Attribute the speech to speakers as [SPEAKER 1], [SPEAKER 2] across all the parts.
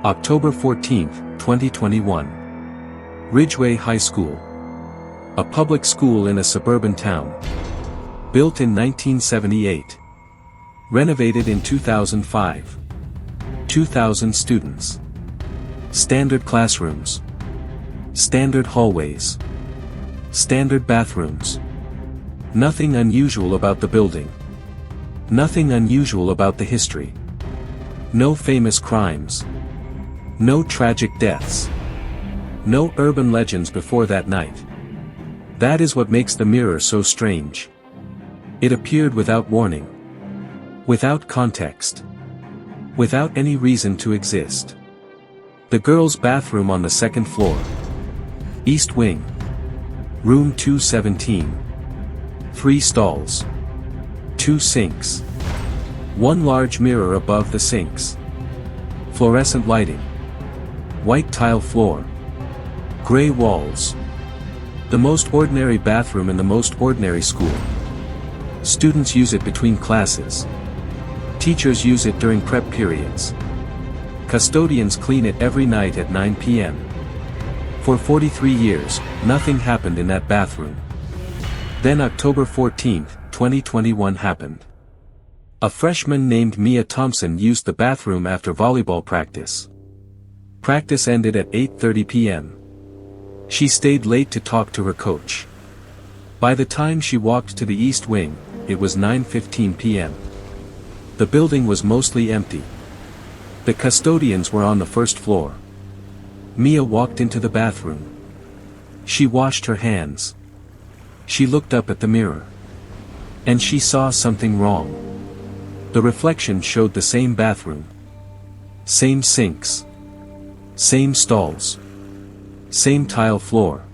[SPEAKER 1] October 14, 2021. Ridgway High School. A public school in a suburban town. Built in 1978. Renovated in 2005. 2,000 students. Standard classrooms. Standard hallways. Standard bathrooms. Nothing unusual about the building. Nothing unusual about the history. No famous crimes. No tragic deaths. No urban legends before that night. That is what makes the mirror so strange. It appeared without warning. Without context. Without any reason to exist. The girls' bathroom on the second floor. East wing. Room 217. 3 stalls. 2 sinks. 1 large mirror above the sinks. Fluorescent lighting. White tile floor. Gray walls. The most ordinary bathroom in the most ordinary school. Students use it between classes. Teachers use it during prep periods. Custodians clean it every night at 9 p.m. For 43 years, nothing happened in that bathroom. Then October 14, 2021 happened. A freshman named Mia Thompson used the bathroom after volleyball practice. Practice ended at 8:30 p.m. She stayed late to talk to her coach. By the time she walked to the east wing, it was 9:15 p.m. The building was mostly empty. The custodians were on the first floor. Mia walked into the bathroom. She washed her hands. She looked up at the mirror. And she saw something wrong. The reflection showed the same bathroom. Same sinks. Same stalls. Same tile floor.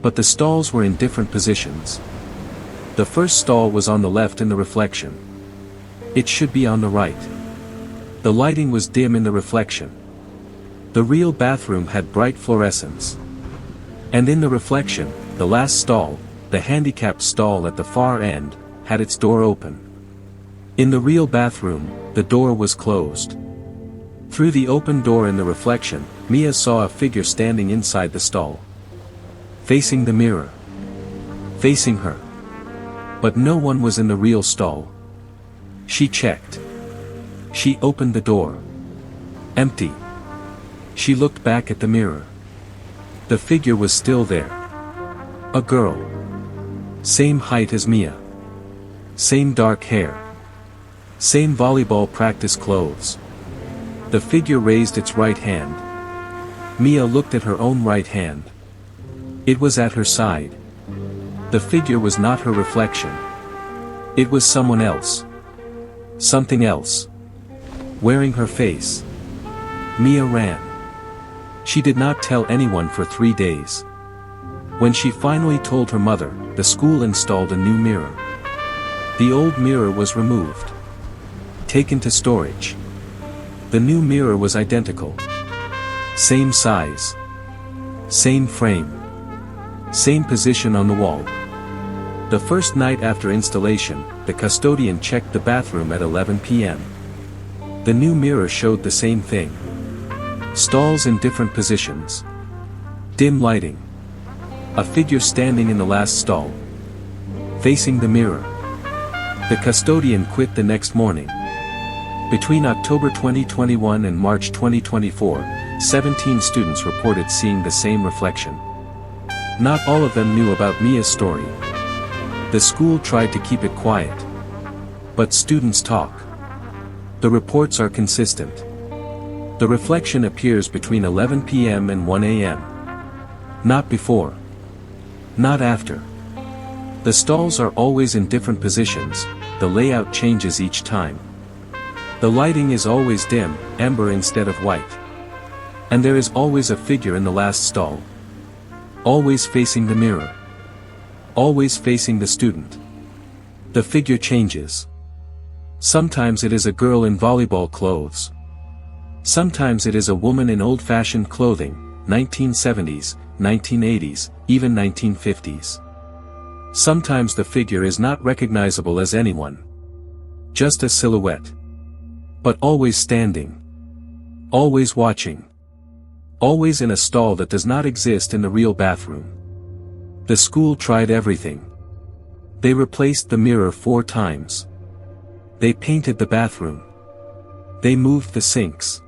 [SPEAKER 1] But the stalls were in different positions. The first stall was on the left in the reflection. It should be on the right. The lighting was dim in the reflection. The real bathroom had bright fluorescence. And in the reflection, the last stall, the handicapped stall at the far end, had its door open. In the real bathroom, the door was closed. Through the open door in the reflection, Mia saw a figure standing inside the stall. Facing the mirror. Facing her. But no one was in the real stall. She checked. She opened the door. Empty. She looked back at the mirror. The figure was still there. A girl. Same height as Mia. Same dark hair. Same volleyball practice clothes. The figure raised its right hand. Mia looked at her own right hand. It was at her side. The figure was not her reflection. It was someone else. Something else. Wearing her face. Mia ran. She did not tell anyone for 3 days. When she finally told her mother, the school installed a new mirror. The old mirror was removed. Taken to storage. The new mirror was identical. Same size. Same frame. Same position on the wall. The first night after installation, the custodian checked the bathroom at 11 p.m. The new mirror showed the same thing. Stalls in different positions. Dim lighting. A figure standing in the last stall. Facing the mirror. The custodian quit the next morning. Between October 2021 and March 2024, 17 students reported seeing the same reflection. Not all of them knew about Mia's story. The school tried to keep it quiet. But students talk. The reports are consistent. The reflection appears between 11 p.m. and 1 a.m. Not before. Not after. The stalls are always in different positions, the layout changes each time. The lighting is always dim, amber instead of white. And there is always a figure in the last stall. Always facing the mirror. Always facing the student. The figure changes. Sometimes it is a girl in volleyball clothes. Sometimes it is a woman in old-fashioned clothing, 1970s, 1980s, even 1950s. Sometimes the figure is not recognizable as anyone. Just a silhouette. But always standing. Always watching. Always in a stall that does not exist in the real bathroom. The school tried everything. They replaced the mirror 4 times. They painted the bathroom. They moved the sinks.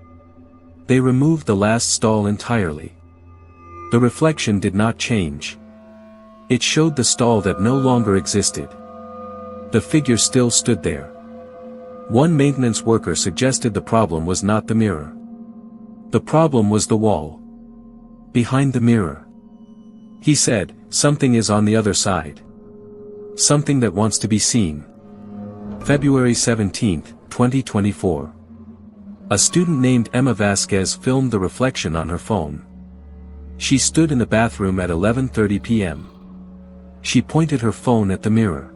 [SPEAKER 1] They removed the last stall entirely. The reflection did not change. It showed the stall that no longer existed. The figure still stood there. One maintenance worker suggested the problem was not the mirror. The problem was the wall. Behind the mirror. He said, something is on the other side. Something that wants to be seen. February 17, 2024. A student named Emma Vasquez filmed the reflection on her phone. She stood in the bathroom at 11:30 p.m. She pointed her phone at the mirror.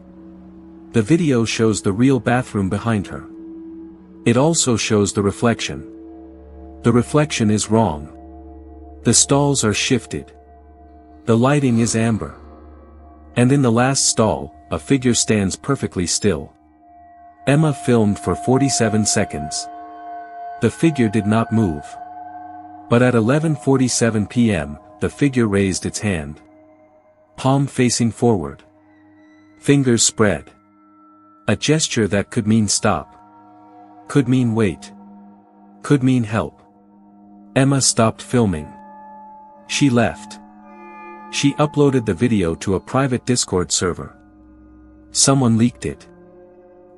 [SPEAKER 1] The video shows the real bathroom behind her. It also shows the reflection. The reflection is wrong. The stalls are shifted. The lighting is amber. And in the last stall, a figure stands perfectly still. Emma filmed for 47 seconds. The figure did not move. But at 11:47 p.m., the figure raised its hand. Palm facing forward. Fingers spread. A gesture that could mean stop. Could mean wait. Could mean help. Emma stopped filming. She left. She uploaded the video to a private Discord server. Someone leaked it.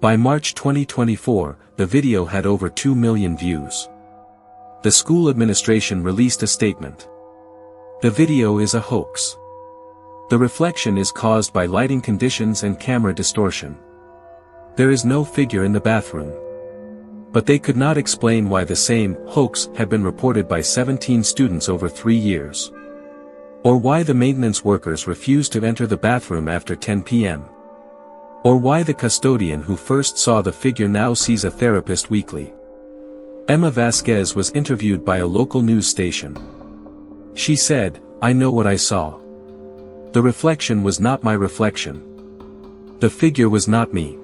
[SPEAKER 1] By March 2024, the video had over 2 million views. The school administration released a statement. The video is a hoax. The reflection is caused by lighting conditions and camera distortion. There is no figure in the bathroom. But they could not explain why the same hoax had been reported by 17 students over 3 years. Or why the maintenance workers refused to enter the bathroom after 10 p.m. Or why the custodian who first saw the figure now sees a therapist weekly. Emma Vasquez was interviewed by a local news station. She said, "I know what I saw. The reflection was not my reflection. The figure was not me.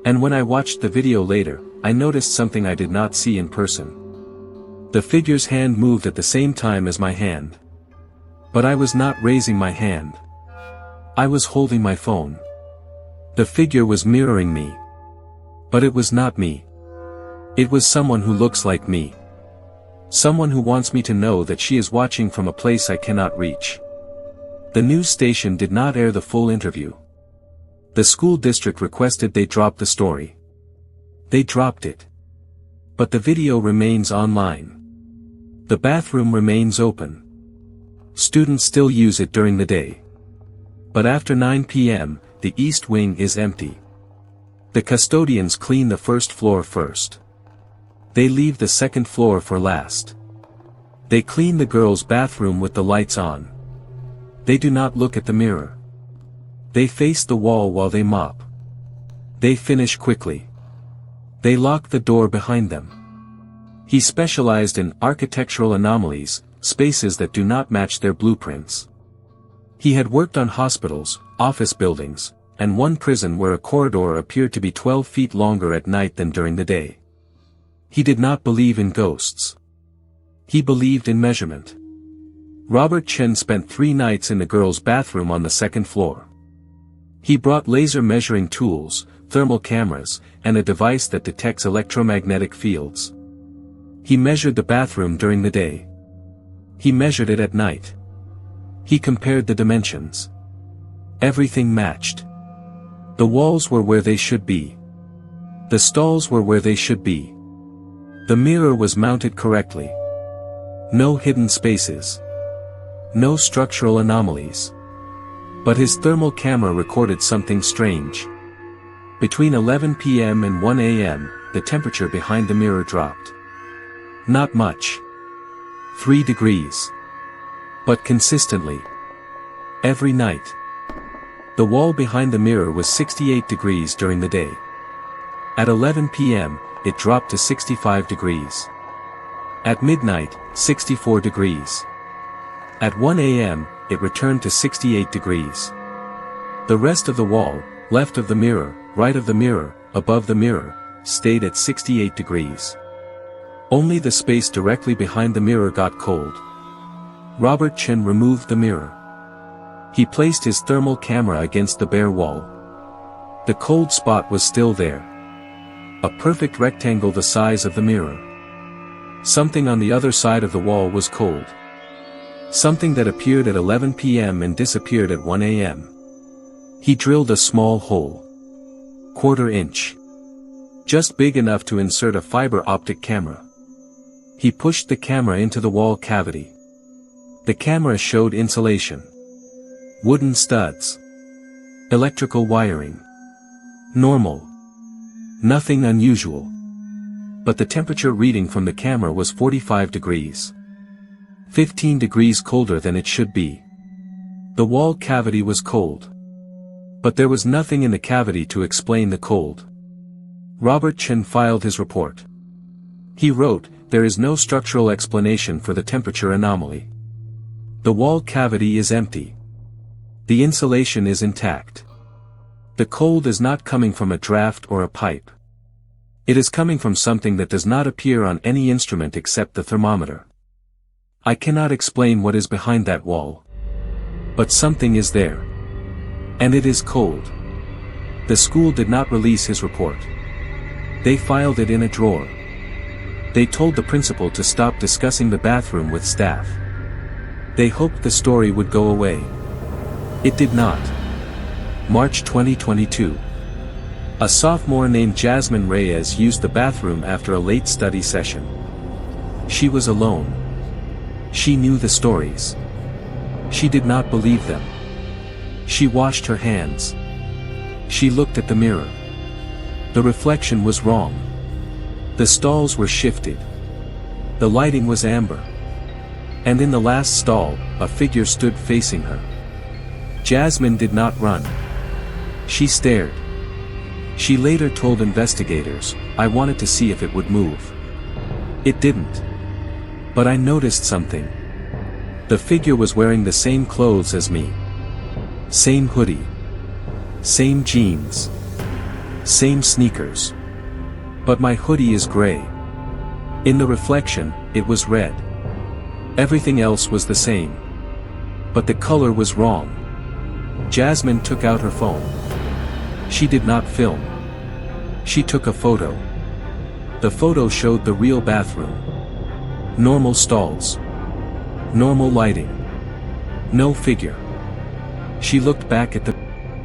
[SPEAKER 1] And when I watched the video later, I noticed something I did not see in person. The figure's hand moved at the same time as my hand. But I was not raising my hand. I was holding my phone. The figure was mirroring me. But it was not me. It was someone who looks like me. Someone who wants me to know that she is watching from a place I cannot reach." The news station did not air the full interview. The school district requested they drop the story. They dropped it. But the video remains online. The bathroom remains open. Students still use it during the day. But after 9 p.m., the east wing is empty. The custodians clean the first floor first. They leave the second floor for last. They clean the girls' bathroom with the lights on. They do not look at the mirror. They face the wall while they mop. They finish quickly. They lock the door behind them. He specialized in architectural anomalies, spaces that do not match their blueprints. He had worked on hospitals, office buildings, and one prison where a corridor appeared to be 12 feet longer at night than during the day. He did not believe in ghosts. He believed in measurement. Robert Chen spent 3 nights in the girls' bathroom on the second floor. He brought laser measuring tools, thermal cameras, and a device that detects electromagnetic fields. He measured the bathroom during the day. He measured it at night. He compared the dimensions. Everything matched. The walls were where they should be. The stalls were where they should be. The mirror was mounted correctly. No hidden spaces. No structural anomalies. But his thermal camera recorded something strange. Between 11 p.m. and 1 a.m., the temperature behind the mirror dropped. Not much. 3 degrees. But consistently. Every night. The wall behind the mirror was 68 degrees during the day. At 11 p.m., it dropped to 65 degrees. At midnight, 64 degrees. At 1 a.m., it returned to 68 degrees. The rest of the wall, left of the mirror, right of the mirror, above the mirror, stayed at 68 degrees. Only the space directly behind the mirror got cold. Robert Chen removed the mirror. He placed his thermal camera against the bare wall. The cold spot was still there. A perfect rectangle the size of the mirror. Something on the other side of the wall was cold. Something that appeared at 11 p.m. and disappeared at 1 a.m. He drilled a small hole. 1/4 inch. Just big enough to insert a fiber optic camera. He pushed the camera into the wall cavity. The camera showed insulation. Wooden studs. Electrical wiring. Normal. Nothing unusual. But the temperature reading from the camera was 45 degrees. 15 degrees colder than it should be. The wall cavity was cold. But there was nothing in the cavity to explain the cold. Robert Chen filed his report. He wrote, "There is no structural explanation for the temperature anomaly. The wall cavity is empty. The insulation is intact. The cold is not coming from a draft or a pipe. It is coming from something that does not appear on any instrument except the thermometer. I cannot explain what is behind that wall. But something is there. And it is cold." The school did not release his report. They filed it in a drawer. They told the principal to stop discussing the bathroom with staff. They hoped the story would go away. It did not. March 2022. A sophomore named Jasmine Reyes used the bathroom after a late study session. She was alone. She knew the stories. She did not believe them. She washed her hands. She looked at the mirror. The reflection was wrong. The stalls were shifted. The lighting was amber. And in the last stall, a figure stood facing her. Jasmine did not run. She stared. She later told investigators, "I wanted to see if it would move. It didn't. But I noticed something. The figure was wearing the same clothes as me. Same hoodie. Same jeans. Same sneakers. But my hoodie is gray. In the reflection, it was red. Everything else was the same. But the color was wrong." Jasmine took out her phone. She did not film. She took a photo. The photo showed the real bathroom. Normal stalls. Normal lighting. No figure. She looked back at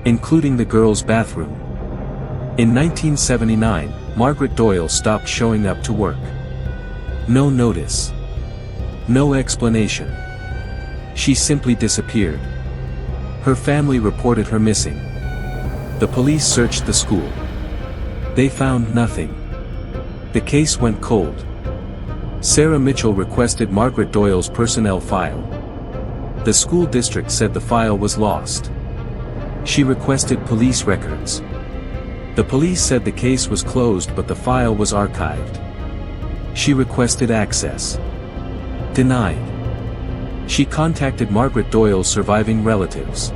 [SPEAKER 1] including the girls' bathroom. In 1979, Margaret Doyle stopped showing up to work. No notice. No explanation. She simply disappeared. Her family reported her missing. The police searched the school. They found nothing. The case went cold. Sarah Mitchell requested Margaret Doyle's personnel file. The school district said the file was lost. She requested police records. The police said the case was closed but the file was archived. She requested access. Denied. She contacted Margaret Doyle's surviving relatives.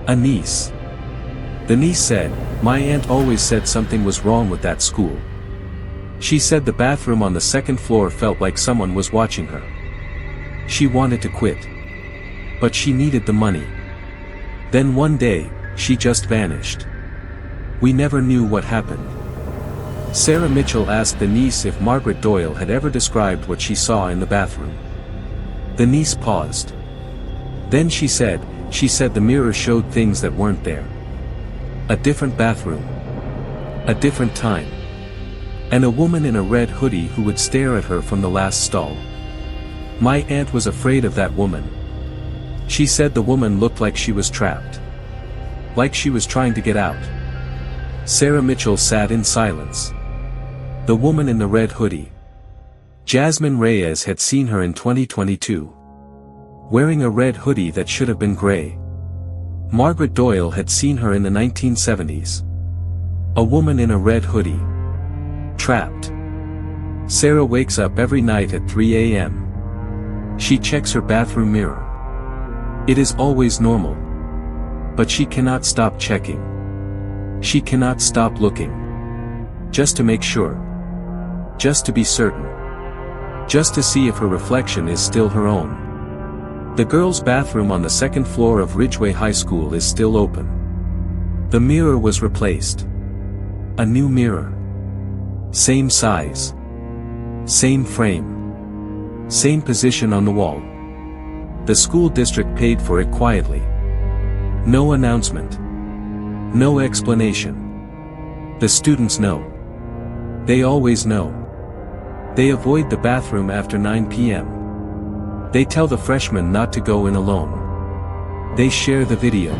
[SPEAKER 1] A niece. The niece said, "My aunt always said something was wrong with that school. She said the bathroom on the second floor felt like someone was watching her. She wanted to quit. But she needed the money. Then one day, she just vanished. We never knew what happened." Sarah Mitchell asked the niece if Margaret Doyle had ever described what she saw in the bathroom. The niece paused. Then she said the mirror showed things that weren't there. A different bathroom. A different time. And a woman in a red hoodie who would stare at her from the last stall. My aunt was afraid of that woman. She said the woman looked like she was trapped. Like she was trying to get out. Sarah Mitchell sat in silence. The woman in the red hoodie. Jasmine Reyes had seen her in 2022. Wearing a red hoodie that should have been gray. Margaret Doyle had seen her in the 1970s. A woman in a red hoodie. Trapped. Sarah wakes up every night at 3 a.m. She checks her bathroom mirror. It is always normal. But she cannot stop checking. She cannot stop looking. Just to make sure. Just to be certain. just to see if her reflection is still her own. The girls' bathroom on the second floor of Ridgway High School is still open. The mirror was replaced. A new mirror. Same size. Same frame. Same position on the wall. The school district paid for it quietly. No announcement. No explanation. The students know. They always know. They avoid the bathroom after 9 p.m. They tell the freshmen not to go in alone. They share the video.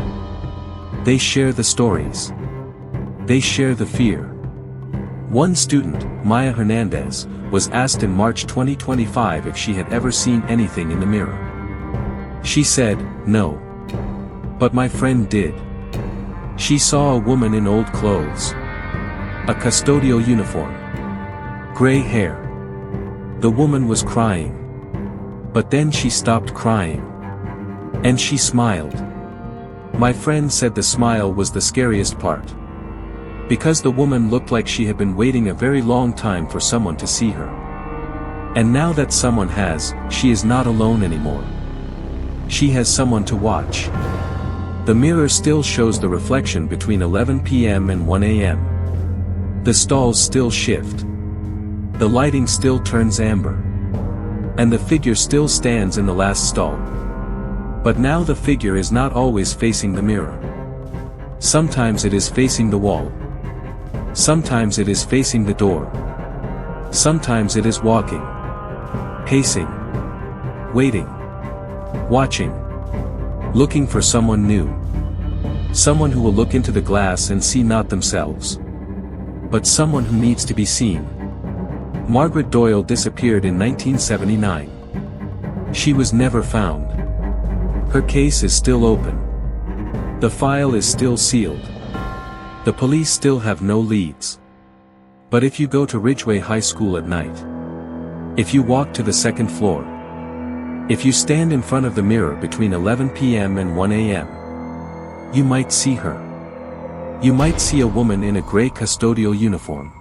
[SPEAKER 1] They share the stories. They share the fear. One student, Maya Hernandez, was asked in March 2025 if she had ever seen anything in the mirror. She said, "No. But my friend did. She saw a woman in old clothes. A custodial uniform. Gray hair. The woman was crying. But then she stopped crying. And she smiled. My friend said the smile was the scariest part. Because the woman looked like she had been waiting a very long time for someone to see her. And now that someone has, she is not alone anymore. She has someone to watch." The mirror still shows the reflection between 11 p.m. and 1 a.m. The stalls still shift. The lighting still turns amber. And the figure still stands in the last stall. But now the figure is not always facing the mirror. Sometimes it is facing the wall. Sometimes it is facing the door. Sometimes it is walking. Pacing. Waiting. Watching. Looking for someone new. Someone who will look into the glass and see not themselves, but someone who needs to be seen. Margaret Doyle disappeared in 1979. She was never found. Her case is still open. The file is still sealed. The police still have no leads. But if you go to Ridgway High School at night, if you walk to the second floor, if you stand in front of the mirror between 11 p.m. and 1 a.m., you might see her. You might see a woman in a gray custodial uniform.